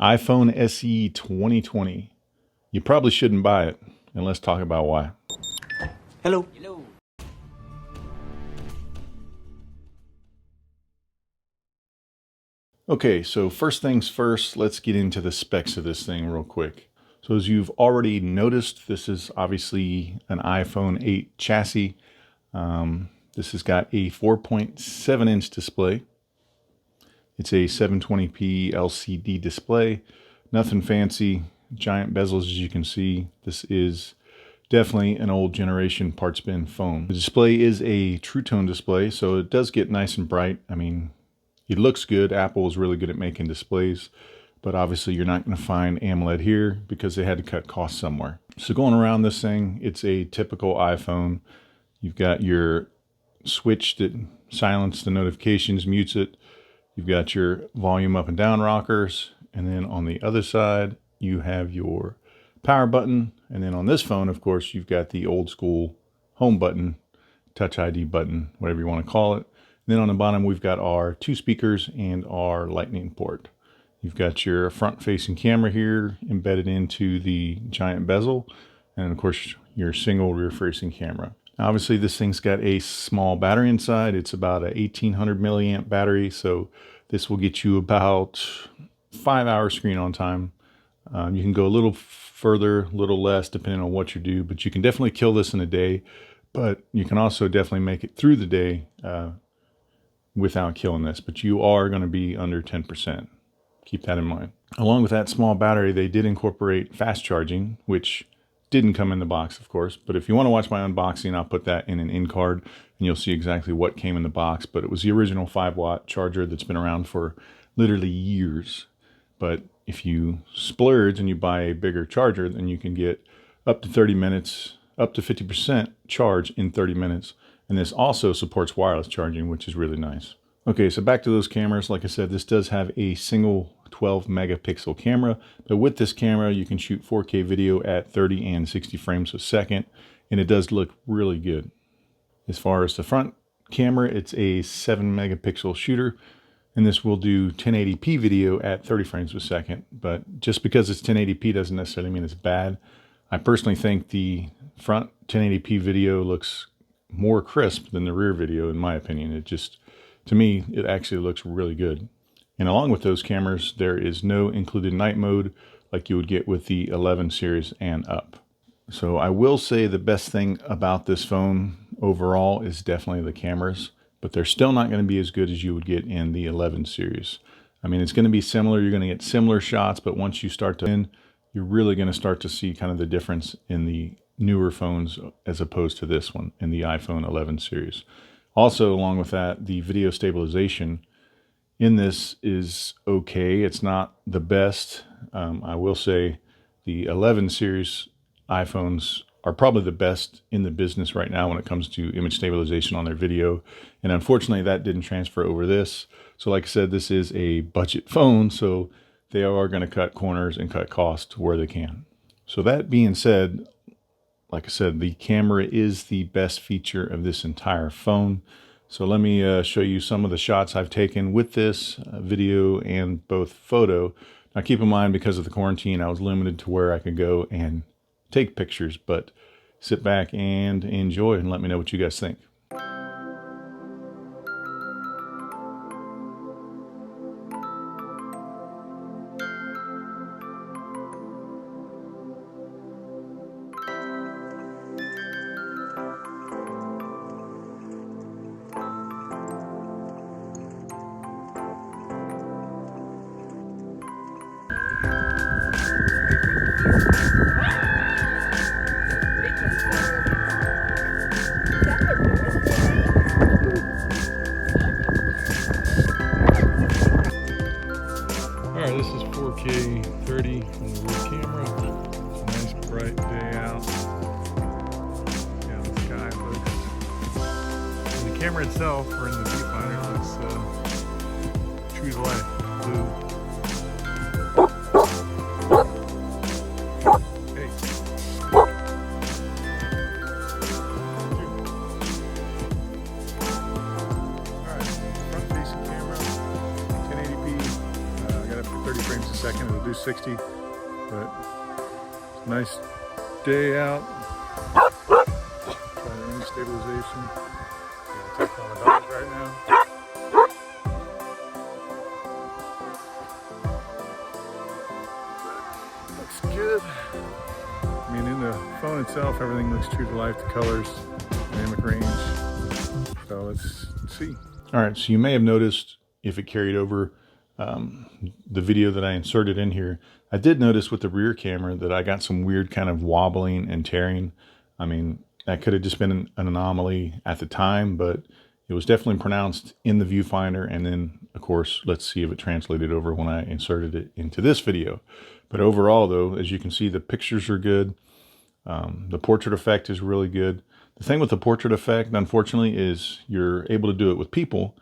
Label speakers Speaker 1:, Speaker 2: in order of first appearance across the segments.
Speaker 1: iPhone SE 2020. You probably shouldn't buy it, and let's talk about why.
Speaker 2: Hello.
Speaker 1: Okay, so first things first, let's get into the specs of this thing real quick. So as you've already noticed, this is obviously an iPhone 8 chassis. This has got a 4.7 inch display. It's a 720p LCD display. Nothing fancy, giant bezels as you can see. This is definitely an old generation parts bin phone. The display is a True Tone display, so it does get nice and bright. I mean, it looks good. Apple is really good at making displays, but obviously you're not going to find AMOLED here because they had to cut costs somewhere. So going around this thing, it's a typical iPhone. You've got your switch that silences the notifications, mutes it. You've got your volume up and down rockers. And then on the other side, you have your power button. And then on this phone, of course, you've got the old school home button, touch ID button, whatever you want to call it. And then on the bottom, we've got our 2 speakers and our lightning port. You've got your front facing camera here embedded into the giant bezel. And of course, your single rear facing camera. Obviously, this thing's got a small battery inside. It's about a 1800 milliamp battery, so this will get you about 5 hours screen on time. You can go a little further, a little less, depending on what you do, but you can definitely kill this in a day. But you can also definitely make it through the day without killing this. But you are going to be under 10%. Keep that in mind. Along with that small battery, they did incorporate fast charging, which didn't come in the box, of course, but if you want to watch my unboxing, I'll put that in an in card and you'll see exactly what came in the box. But it was the original 5-watt charger that's been around for literally years. But if you splurge and you buy a bigger charger, then you can get up to 30 minutes, up to 50% charge in 30 minutes. And this also supports wireless charging, which is really nice. Okay, so back to those cameras. Like I said, this does have a single 12 megapixel camera, but with this camera you can shoot 4K video at 30 and 60 frames a second, and it does look really good. As far as the front camera, it's a 7 megapixel shooter, and this will do 1080p video at 30 frames per second. But just because it's 1080p doesn't necessarily mean it's bad. I personally think the front 1080p video looks more crisp than the rear video, in my opinion. It just, to me, it actually looks really good. And along with those cameras, there is no included night mode like you would get with the 11 series and up. So I will say the best thing about this phone overall is definitely the cameras, but they're still not going to be as good as you would get in the 11 series. I mean, it's going to be similar. You're going to get similar shots, but once you start to, you're really going to start to see kind of the difference in the newer phones as opposed to this one in the iPhone 11 series. Also, along with that, the video stabilization in this is okay. It's not the best. I will say the 11 series iPhones are probably the best in the business right now when it comes to image stabilization on their video. And unfortunately, that didn't transfer over this. So like I said, this is a budget phone, so they are going to cut corners and cut costs where they can. So that being said, like I said, the camera is the best feature of this entire phone. So let me show you some of the shots I've taken with this video and both photo. Now keep in mind, because of the quarantine, I was limited to where I could go and take pictures, but sit back and enjoy and let me know what you guys think. Alright, this is 4K 30 from the rear camera. It's a nice bright day out. Yeah, the sky looks. And the camera itself, or in the viewfinder, looks true to life. Blue. Hey. Alright, front facing camera, 1080p. I got it for 30 frames a second. do 60, but it's a nice day out. Trying to end stabilization. Gonna take on the dogs right now. Looks good. I mean, in the phone itself, everything looks true to life. The colors, dynamic range. So let's see. All right, so you may have noticed if it carried over the video that I inserted in here. I did notice with the rear camera that I got some weird kind of wobbling and tearing. I mean, that could have just been an anomaly at the time, but it was definitely pronounced in the viewfinder. And then, of course, let's see if it translated over when I inserted it into this video. But overall, though, as you can see, the pictures are good. The portrait effect is really good. The thing with the portrait effect, unfortunately, is you're able to do it with people,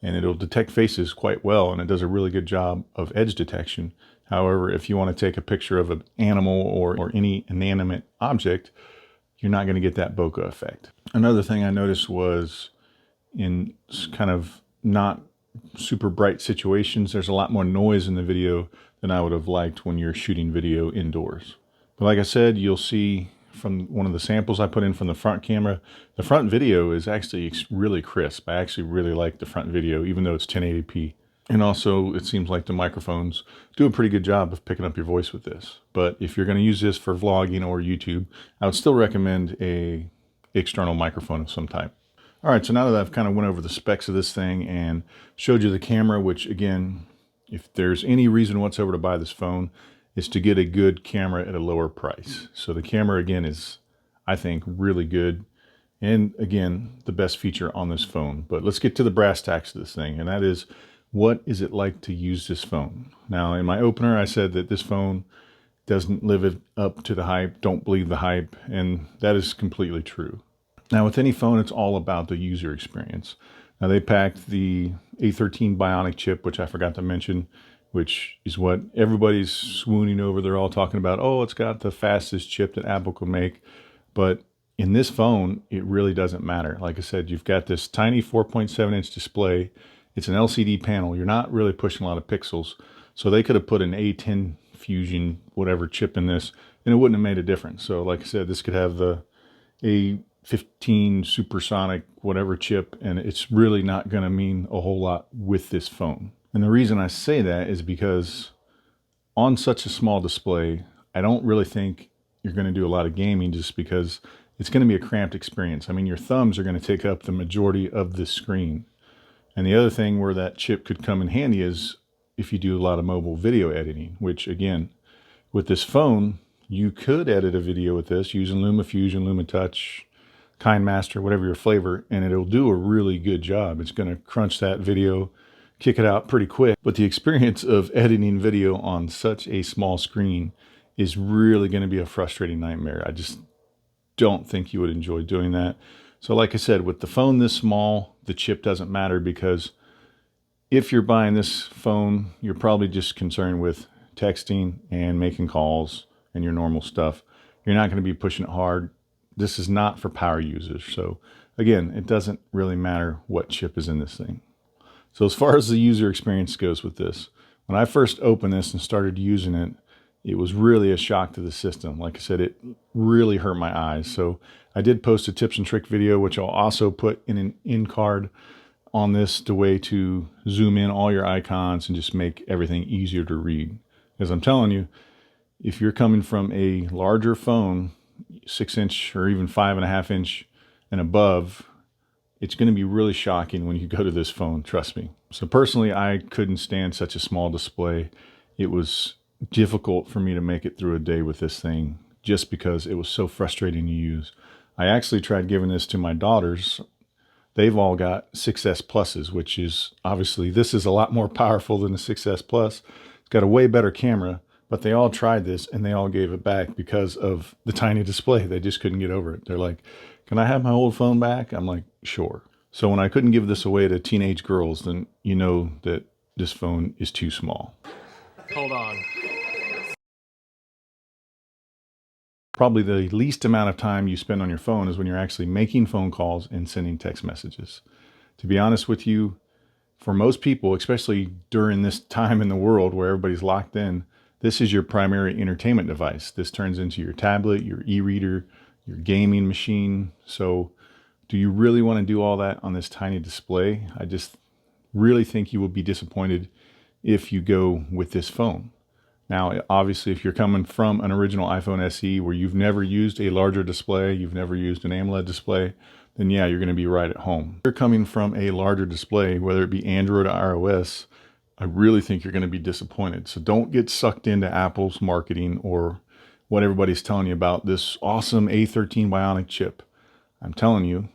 Speaker 1: and it'll detect faces quite well, and it does a really good job of edge detection. However, if you want to take a picture of an animal or any inanimate object, you're not going to get that bokeh effect. Another thing I noticed was in kind of not super bright situations, there's a lot more noise in the video than I would have liked when you're shooting video indoors. But like I said, you'll see from one of the samples I put in from the front camera, the front video is actually really crisp. I actually really like the front video, even though it's 1080p. And also, it seems like the microphones do a pretty good job of picking up your voice with this. But if you're going to use this for vlogging or YouTube, I would still recommend a external microphone of some type. All right, so now that I've kind of went over the specs of this thing and showed you the camera, which again, if there's any reason whatsoever to buy this phone, is to get a good camera at a lower price. So the camera, again, is, I think, really good. And again, the best feature on this phone. But let's get to the brass tacks of this thing. And that is, what is it like to use this phone? Now, in my opener, I said that this phone doesn't live up to the hype. Don't believe the hype. And that is completely true. Now, with any phone, it's all about the user experience. Now, they packed the A13 Bionic chip, which I forgot to mention, which is what everybody's swooning over. They're all talking about, oh, it's got the fastest chip that Apple could make. But in this phone, it really doesn't matter. Like I said, you've got this tiny 4.7-inch display. It's an LCD panel. You're not really pushing a lot of pixels. So they could have put an A10 Fusion, whatever chip in this, and it wouldn't have made a difference. So like I said, this could have the A15 supersonic whatever chip, and it's really not going to mean a whole lot with this phone. And the reason I say that is because on such a small display, I don't really think you're going to do a lot of gaming, just because it's going to be a cramped experience. I mean, your thumbs are going to take up the majority of the screen. And the other thing where that chip could come in handy is if you do a lot of mobile video editing, which again, with this phone, you could edit a video with this using LumaFusion, LumaTouch, KineMaster, whatever your flavor, and it'll do a really good job. It's going to crunch that video, kick it out pretty quick. But the experience of editing video on such a small screen is really going to be a frustrating nightmare. I just don't think you would enjoy doing that. So like I said, with the phone this small, the chip doesn't matter, because if you're buying this phone, you're probably just concerned with texting and making calls and your normal stuff. You're not going to be pushing it hard. This is not for power users. So again, it doesn't really matter what chip is in this thing. So as far as the user experience goes with this, when I first opened this and started using it, it was really a shock to the system. Like I said, it really hurt my eyes. So I did post a tips and trick video, which I'll also put in an in card on this, the way to zoom in all your icons and just make everything easier to read. Because I'm telling you, if you're coming from a larger phone, 6-inch or even 5.5-inch and above, it's going to be really shocking when you go to this phone, trust me. So personally, I couldn't stand such a small display. It was difficult for me to make it through a day with this thing, just because it was so frustrating to use. I actually tried giving this to my daughters. They've all got 6S Pluses, which is obviously, this is a lot more powerful than the 6S Plus. It's got a way better camera, but they all tried this and they all gave it back because of the tiny display. They just couldn't get over it. They're like, can I have my old phone back? I'm like, sure. So when I couldn't give this away to teenage girls, then you know that this phone is too small.
Speaker 2: Hold on.
Speaker 1: Probably the least amount of time you spend on your phone is when you're actually making phone calls and sending text messages. To be honest with you, for most people, especially during this time in the world where everybody's locked in, This is your primary entertainment device. This turns into your tablet, your e-reader, your gaming machine. So do you really want to do all that on this tiny display? I just really think you will be disappointed if you go with this phone. Now, obviously, if you're coming from an original iPhone SE where you've never used a larger display, you've never used an AMOLED display, then yeah, you're going to be right at home. If you're coming from a larger display, whether it be Android or iOS, I really think you're going to be disappointed. So don't get sucked into Apple's marketing or what everybody's telling you about this awesome A13 Bionic chip. I'm telling you,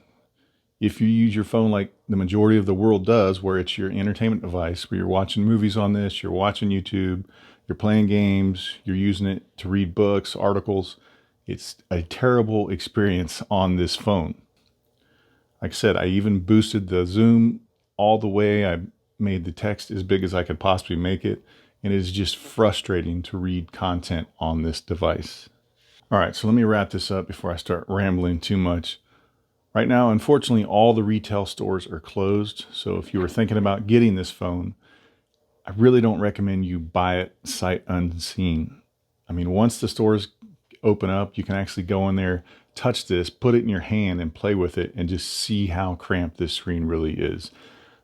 Speaker 1: if you use your phone like the majority of the world does, where it's your entertainment device, where you're watching movies on this, you're watching YouTube, you're playing games, you're using it to read books, articles, it's a terrible experience on this phone. Like I said, I even boosted the zoom all the way. I made the text as big as I could possibly make it, and it is just frustrating to read content on this device. All right, so let me wrap this up before I start rambling too much. Right now, unfortunately, all the retail stores are closed. So if you were thinking about getting this phone, I really don't recommend you buy it sight unseen. I mean, once the stores open up, you can actually go in there, touch this, put it in your hand and play with it and just see how cramped this screen really is.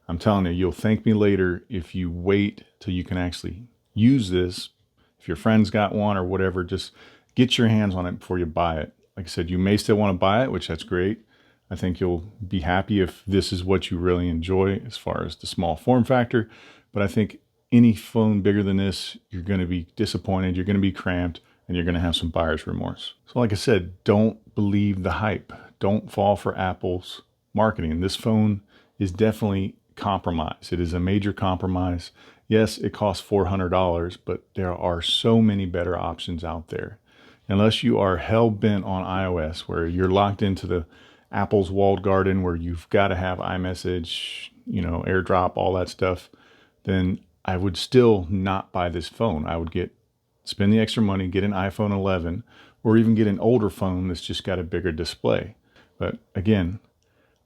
Speaker 1: I'm telling you, you'll thank me later if you wait till you can actually use this. If your friend's got one or whatever, just get your hands on it before you buy it. Like I said, you may still want to buy it, which that's great. I think you'll be happy if this is what you really enjoy as far as the small form factor. But I think any phone bigger than this, you're going to be disappointed, you're going to be cramped, and you're going to have some buyer's remorse. So like I said, don't believe the hype. Don't fall for Apple's marketing. This phone is definitely compromised. It is a major compromise. Yes, it costs $400, but there are so many better options out there. Unless you are hell-bent on iOS, where you're locked into the Apple's walled garden where you've got to have iMessage, AirDrop, all that stuff, then I would still not buy this phone. I would spend the extra money, get an iPhone 11, or even get an older phone that's just got a bigger display. But again,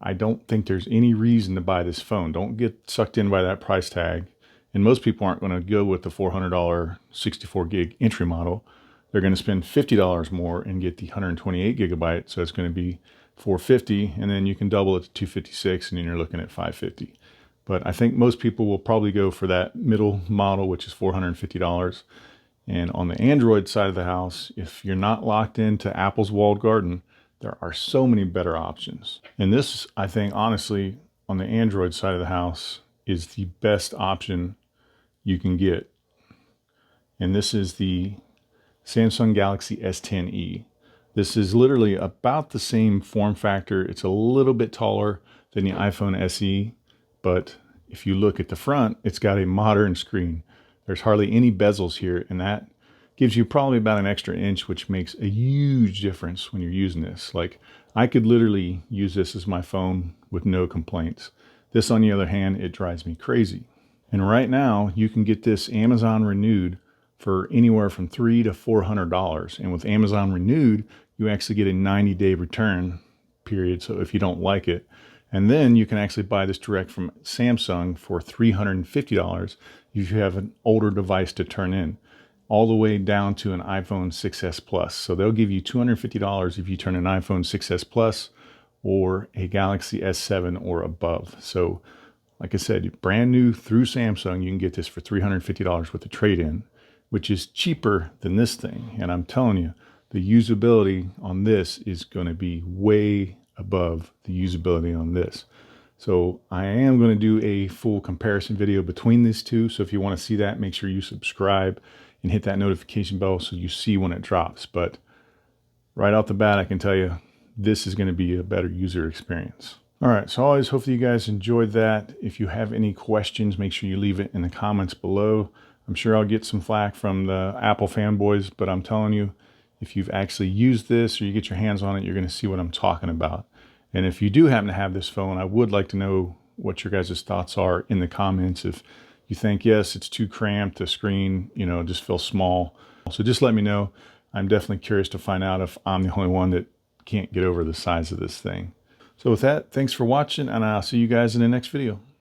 Speaker 1: I don't think there's any reason to buy this phone. Don't get sucked in by that price tag. And most people aren't going to go with the $400 64 gig entry model. They're going to spend $50 more and get the 128 gigabyte. So it's going to be $450, and then you can double it to $256, and then you're looking at $550. But I think most people will probably go for that middle model, which is $450. And on the Android side of the house, if you're not locked into Apple's walled garden, there are so many better options. And this, I think, honestly, on the Android side of the house, is the best option you can get. And this is the Samsung Galaxy S10e. This is literally about the same form factor. It's a little bit taller than the iPhone SE, but if you look at the front, it's got a modern screen. There's hardly any bezels here, and that gives you probably about an extra inch, which makes a huge difference when you're using this. Like, I could literally use this as my phone with no complaints. This, on the other hand, it drives me crazy. And right now, you can get this Amazon Renewed for anywhere from $300 to $400. And with Amazon Renewed, you actually get a 90-day return period. So if you don't like it, and then you can actually buy this direct from Samsung for $350 if you have an older device to turn in, all the way down to an iPhone 6s Plus. So they'll give you $250 if you turn an iPhone 6s Plus or a Galaxy S7 or above. So like I said, brand new through Samsung, you can get this for $350 with a trade-in, which is cheaper than this thing. And I'm telling you, the usability on this is going to be way above the usability on this. So I am going to do a full comparison video between these two. So if you want to see that, make sure you subscribe and hit that notification bell so you see when it drops. But right off the bat, I can tell you, this is going to be a better user experience. All right, so always hopefully you guys enjoyed that. If you have any questions, make sure you leave it in the comments below. I'm sure I'll get some flack from the Apple fanboys, but I'm telling you, if you've actually used this or you get your hands on it, you're going to see what I'm talking about. And if you do happen to have this phone, I would like to know what your guys' thoughts are in the comments. If you think, yes, it's too cramped, the screen, just feels small. So just let me know. I'm definitely curious to find out if I'm the only one that can't get over the size of this thing. So with that, thanks for watching, and I'll see you guys in the next video.